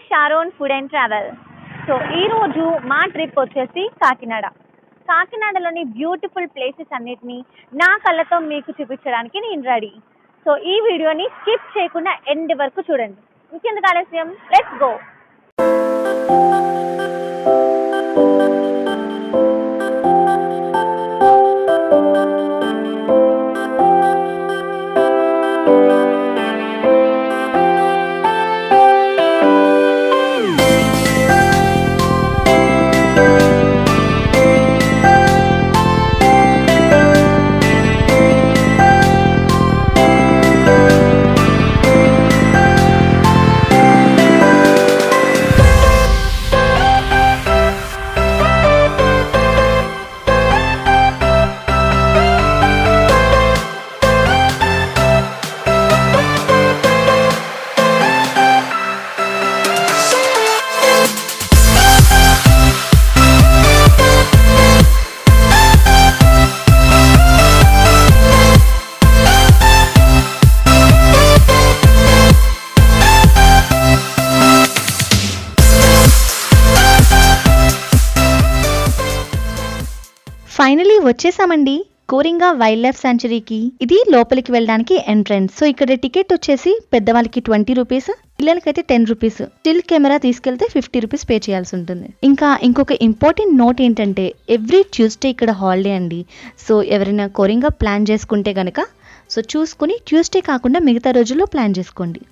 Sharon food and travel. So ఈరోజు మా trip వచ్చేసి కాకినాడ. కాకినాడలోని బ్యూటిఫుల్ ప్లేసెస్ అన్నిటినీ నా కళ్ళతో మీకు చూపించడానికి నేను రెడీ. సో ఈ వీడియోని స్కిప్ చేయకుండా ఎండ్ వరకు చూడండి. ఇంకెందుకు ఆలస్యం, లెట్స్ గో. ఫైనలీ వచ్చేసామండి కోరింగా వైల్డ్ లైఫ్ సాంచురీకి. ఇది లోపలికి వెళ్ళడానికి ఎంట్రన్స్. సో ఇక్కడ టికెట్ వచ్చేసి పెద్దవాళ్ళకి 20 రూపీస్, పిల్లలకైతే 10 రూపీస్. స్టిల్ కెమెరా తీసుకెళ్తే 50 రూపీస్ పే చేయాల్సి ఉంటుంది. ఇంకా ఇంకొక ఇంపార్టెంట్ నోట్ ఏంటంటే ఎవ్రీ ట్యూస్డే ఇక్కడ హాలిడే అండి. సో ఎవరైనా కోరింగా ప్లాన్ చేసుకుంటే గనక సో చూసుకుని ట్యూస్డే కాకుండా మిగతా రోజుల్లో ప్లాన్ చేసుకోండి.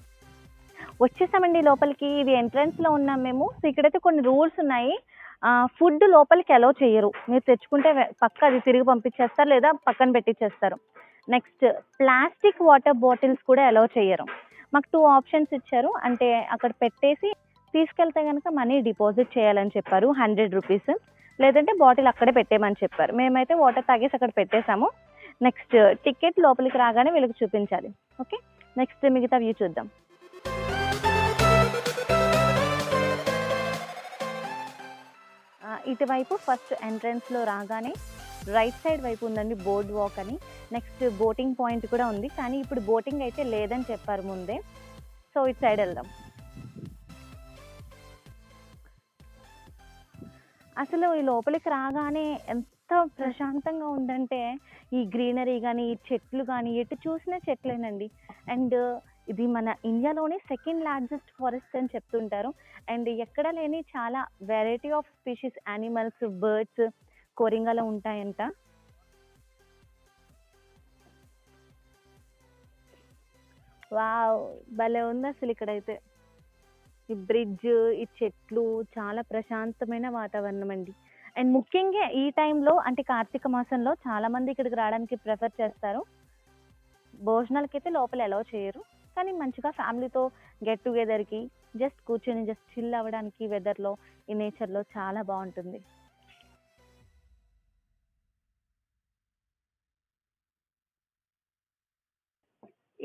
వచ్చేసామండి లోపలికి. ఇది ఎంట్రన్స్ లో ఉన్నాం మేము. సో ఇక్కడైతే కొన్ని రూల్స్ ఉన్నాయి. ఫుడ్ లోపలికి అలౌ చేయరు. మీరు తెచ్చుకుంటే పక్క అది తిరిగి పంపించేస్తారు లేదా పక్కన పెట్టించేస్తారు. నెక్స్ట్ ప్లాస్టిక్ వాటర్ బాటిల్స్ కూడా అలౌ చేయరు. మాకు 2 ఆప్షన్స్ ఇచ్చారు. అంటే అక్కడ పెట్టేసి తీసుకెళ్తే కనుక మనీ డిపాజిట్ చేయాలని చెప్పారు 100 రూపీస్, లేదంటే బాటిల్ అక్కడే పెట్టేయమని చెప్పారు. మేమైతే వాటర్ తాగేసి అక్కడ పెట్టేశాము. నెక్స్ట్ టికెట్ లోపలికి రాగానే వీళ్ళకి చూపించాలి. ఓకే, నెక్స్ట్ మిగతా వ్యూ చూద్దాం. ఇటువైపు ఫస్ట్ ఎంట్రన్స్లో రాగానే రైట్ సైడ్ వైపు ఉందండి బోర్డ్ వాక్ అని. నెక్స్ట్ బోటింగ్ పాయింట్ కూడా ఉంది, కానీ ఇప్పుడు బోటింగ్ అయితే లేదని చెప్పారు ముందే. సో ఇటు సైడ్ వెళ్దాం. అసలు ఈ లోపలికి రాగానే ఎంత ప్రశాంతంగా ఉందంటే ఈ గ్రీనరీ కానీ ఈ చెట్లు కానీ ఎటు చూసినా చెట్లేనండి. అండ్ ఇది మన ఇండియాలోనే సెకండ్ లార్జెస్ట్ ఫారెస్ట్ అని చెప్తుంటారు. అండ్ ఎక్కడ లేని చాలా variety of species animals, birds కోరింగాలో ఉంటాయంట. వావ్, భలే ఉంది అసలు ఇక్కడైతే. ఈ బ్రిడ్జ్, ఈ చెట్లు, చాలా ప్రశాంతమైన వాతావరణం అండి. అండ్ ముఖ్యంగా ఈ టైంలో అంటే కార్తీక మాసంలో చాలా మంది ఇక్కడికి రావడానికి ప్రిఫర్ చేస్తారు. భోజనాలకైతే లోపల అలౌ చేయరు, కానీ మంచిగా ఫ్యామిలీతో గెట్ టుగెదర్కి జస్ట్ కూర్చొని జస్ట్ చిల్ అవ్వడానికి వెదర్లో, ఈ నేచర్లో చాలా బాగుంటుంది.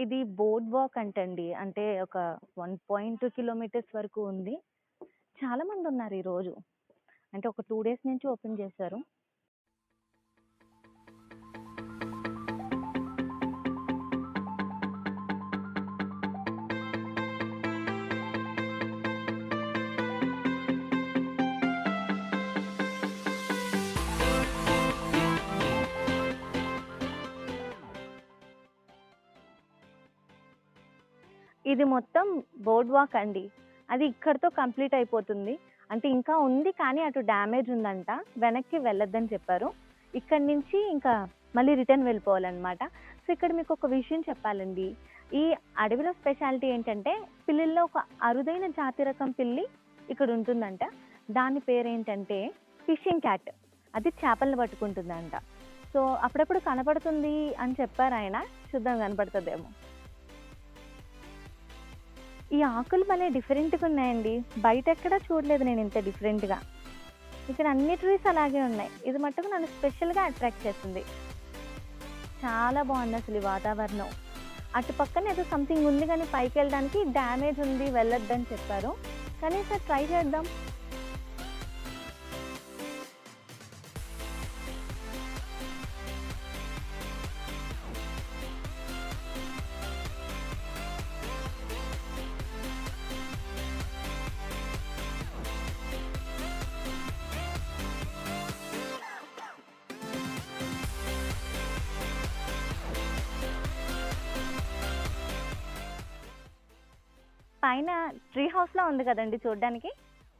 ఇది బోర్డ్ వాక్ అంటండి. అంటే ఒక 1.2 కిలోమీటర్స్ వరకు ఉంది. చాలా మంది ఉన్నారు ఈరోజు. అంటే ఒక 2 డేస్ నుంచి ఓపెన్ చేశారు. ఇది మొత్తం బోర్డ్ వాక్ అండి. అది ఇక్కడితో కంప్లీట్ అయిపోతుంది. అంటే ఇంకా ఉంది, కానీ అటు డ్యామేజ్ ఉందంట, వెనక్కి వెళ్ళొద్దని చెప్పారు. ఇక్కడి నుంచి ఇంకా మళ్ళీ రిటర్న్ వెళ్ళిపోవాలన్నమాట. సో ఇక్కడ మీకు ఒక విషయం చెప్పాలండి. ఈ అడవిలో స్పెషాలిటీ ఏంటంటే పిల్లిల్లో ఒక అరుదైన జాతి రకం పిల్లి ఇక్కడ ఉంటుందంట. దాని పేరు ఏంటంటే ఫిషింగ్ క్యాట్. అది చేపలను పట్టుకుంటుందంట. సో అప్పుడప్పుడు కనపడుతుంది అని చెప్పారు ఆయన. చూద్దాం కనపడుతుందేమో. ఈ ఆకులు భలే డిఫరెంట్గా ఉన్నాయండి. బయట ఎక్కడా చూడలేదు నేను ఇంత డిఫరెంట్గా. ఇక్కడ అన్ని ట్రీస్ అలాగే ఉన్నాయి. ఇది మట్టుకు నన్ను స్పెషల్గా అట్రాక్ట్ చేసింది. చాలా బాగుంది అసలు ఈ వాతావరణం. అటు పక్కన ఏదో సంథింగ్ ఉంది, కానీ పైకి వెళ్ళడానికి డ్యామేజ్ ఉంది, వెళ్ళొద్దని చెప్పారు. కానీ సార్ ట్రై చేద్దాం. పైన ట్రీ హౌస్‌లా ఉంది కదండీ చూడ్డానికి.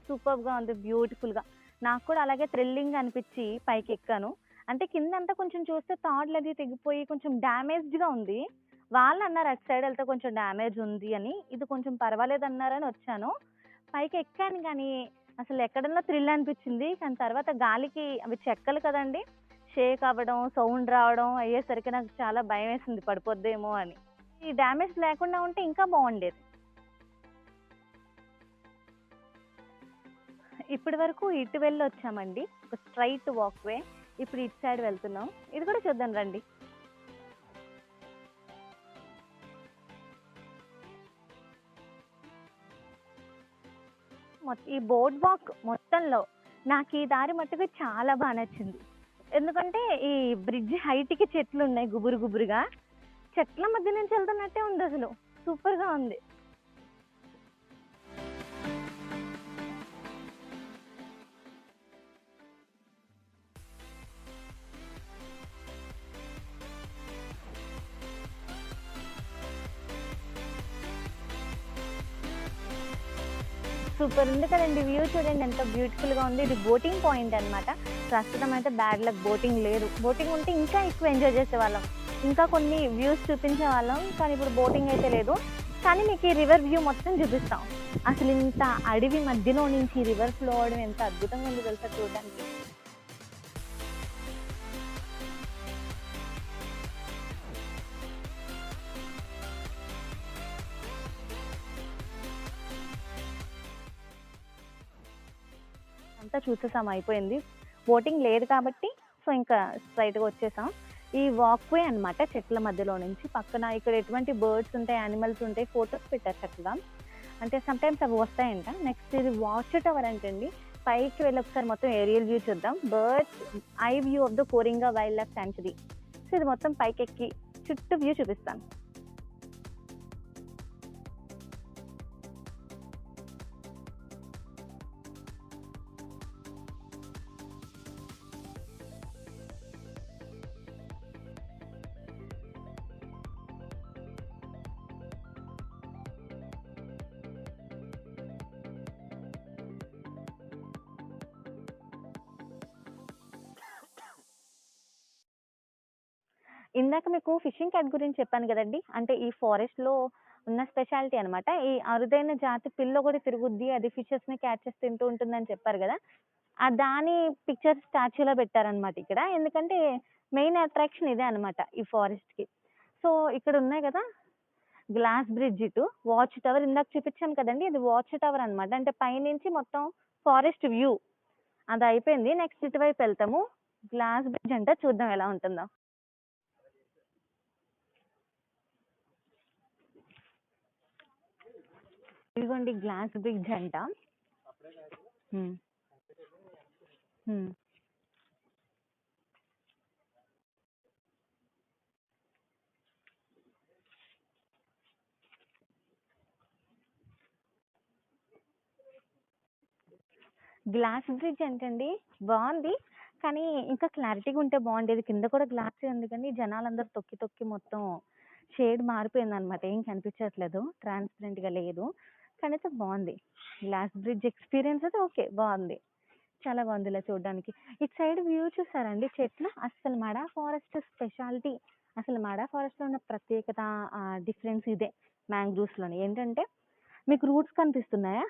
సూపర్బ్‌గా ఉంది బ్యూటిఫుల్‌గా. నాకు కూడా అలాగే థ్రిల్లింగ్ అనిపిచ్చి పైకెక్కాను. అంటే కిందంతా కొంచెం చూస్తే తాడులది తెగిపోయి కొంచెం డ్యామేజ్డ్‌గా ఉంది. వాళ్ళన్నారు అటు సైడ్ ఎళ్తే కొంచెం డ్యామేజ్ ఉంది అని. ఇది కొంచెం పర్వాలేదన్నారని వచ్చాను. పైకెక్కాను గానీ అసలు ఎక్కడన్నా థ్రిల్ అనిపిచ్చింది. కానీ తర్వాత గాలికి అవి చెక్కలు కదండీ! షేక్ అవ్వడం, సౌండ్ రావడం అయ్యేసరికి నాకు చాలా భయమేసింది పడిపోద్దేమో అని. ఈ డ్యామేజ్ లేకుండా ఉంటే ఇంకా బావుండేది. ఇప్పటి వరకు ఇటు వెళ్ళొచ్చామండి. ఒక స్ట్రెయిట్ వాక్‌వే. ఇప్పుడు ఇటు సైడ్ వెళ్తున్నాం. ఇది కూడా చూద్దాం రండి. ఈ బోర్డ్ వాక్ మొత్తంలో నాకు ఈ దారి మట్టుకు చాలా బా నచ్చింది. ఎందుకంటే ఈ బ్రిడ్జ్ హైట్‌కి చెట్లున్నాయి గుబురు గుబురుగా. చెట్ల మధ్య నుంచి వెళ్తున్నట్టే ఉందసలు. సూపర్‌గా ఉంది. సూపర్ ఉంది కదండీ! వ్యూ చూడండి ఎంత బ్యూటిఫుల్‌గా ఉంది. ఇది బోటింగ్ పాయింట్ అన్నమాట. ప్రస్తుతం అయితే బ్యాడ్ లక్ బోటింగ్ లేదు. బోటింగ్ ఉంటే ఇంకా ఎక్కువ ఎంజాయ్ చేసేవాళ్ళం. ఇంకా కొన్ని వ్యూస్ చూపించేవాళ్ళం. కానీ ఇప్పుడు బోటింగ్ అయితే లేదు. కానీ మీకు ఈ రివర్ వ్యూ మొత్తం చూపిస్తాం. అసలు ఇంత అడవి మధ్యలో నుంచి రివర్ ఫ్లో అవ్వడం ఎంత అద్భుతంగా ఉందో తెలుసా చూడడానికి. అంతా చూసేసాం అయిపోయింది. బోటింగ్ లేదు కాబట్టి సో, ఇంకా స్ట్రెయిట్‌గా వచ్చేసాం. ఈ వాక్‌వే అన్నమాట చెట్ల మధ్యలో నుంచి. పక్కన ఇక్కడ ఎటువంటి బర్డ్స్ ఉంటాయి, యానిమల్స్ ఉంటాయి. ఫోటోస్ పెట్టారు చక్కగా. అంటే సమ్‌టైమ్స్ అవి వస్తాయంట. నెక్స్ట్ ఇది వాచ్ టవర్ అంటండి. పైకి వెళ్ళి ఒకసారి మొత్తం ఏరియల్ వ్యూ చూద్దాం. Bird's eye view of the Coringa wild life sanctuary. So, ఇది మొత్తం పైకెక్కి చుట్టూ వ్యూ చూపిస్తాను. ఇందాక మీకు ఫిషింగ్ క్యాట్ గురించి చెప్పాను గదండీ! అంటే ఈ ఫారెస్ట్‌లో ఉన్న స్పెషాలిటీ అనమాట. ఈ అరుదైన జాతి పిల్ల ఒకటి తిరుగుద్ది. అది ఫిషెస్‌ని క్యాచ్ చేసి తింటూ ఉంటుందని చెప్పారు గదా! దాని పిక్చర్ స్టాచ్యూలో పెట్టారనమాట ఇక్కడ. ఎందుకంటే మెయిన్ అట్రాక్షన్ ఇదే అనమాట ఈ ఫారెస్ట్‌కి. సో, ఇక్కడ ఉన్నాయి గదా! గ్లాస్ బ్రిడ్జ్ ఇటు, వాచ్ టవర్ ఇందాక చూపించాను కదండీ! ఇది వాచ్ టవర్ అనమాట. అంటే పైనుంచి మొత్తం ఫారెస్ట్ వ్యూ. అదయిపోయింది. నెక్స్ట్ ఇటువైపు వెళ్తాము. గ్లాస్ బ్రిడ్జ్ అంట చూద్దాం ఎలా ఉంటుందో. ఇదిగోండి గ్లాస్ బ్రిడ్జ్ అంట. హ్మ్. హ్మ్. గ్లాస్ బ్రిడ్జ్ ఏంటండి బావుంది. కానీ ఇంకా క్లారిటీగా ఉంటే బావుండేది. కింద కూడా గ్లాసే ఉంది కానీ జనాలందరూ తొక్కి తొక్కి మొత్తం షేడ్ మారిపోయిందనమాట. ఏం కనిపించట్లేదు. ట్రాన్స్‌పరెంట్‌గా లేదు. కానీ అయితే బావుంది. గ్లాస్ బ్రిడ్జ్ ఎక్స్‌పీరియన్స్ అయితే ఓకే. బావుంది. చాలా బావుంది ఇలా చూడడానికి. ఇటు సైడ్ వ్యూ చూసారండి చెట్లు? అస్సలు మడా ఫారెస్ట్ స్పెషాలిటీ అసలు మడా ఫారెస్ట్‌లో ఉన్న ప్రత్యేకత డిఫరెన్స్ ఇదే మ్యాంగ్రూవ్స్‌లోని. ఏంటంటే మీకు రూట్స్ కనిపిస్తున్నాయా?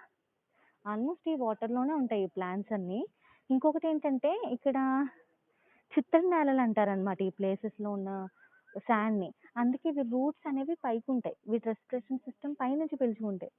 ఆల్మోస్ట్ ఈ వాటర్‌లోనే ఉంటాయి ఈ ప్లాంట్స్ అన్నీ. ఇంకొకటేంటంటే ఇక్కడ చిత్తడి నేలలంటారనమాట ఈ ప్లేసెస్‌లో ఉన్న శాండ్‌ని. అందుకే ఇవి రూట్స్ అనేవి పైకుంటాయి. వీటి రెస్పిరేషన్ సిస్టమ్ పైనుంచి పీల్చుకుంటాయి.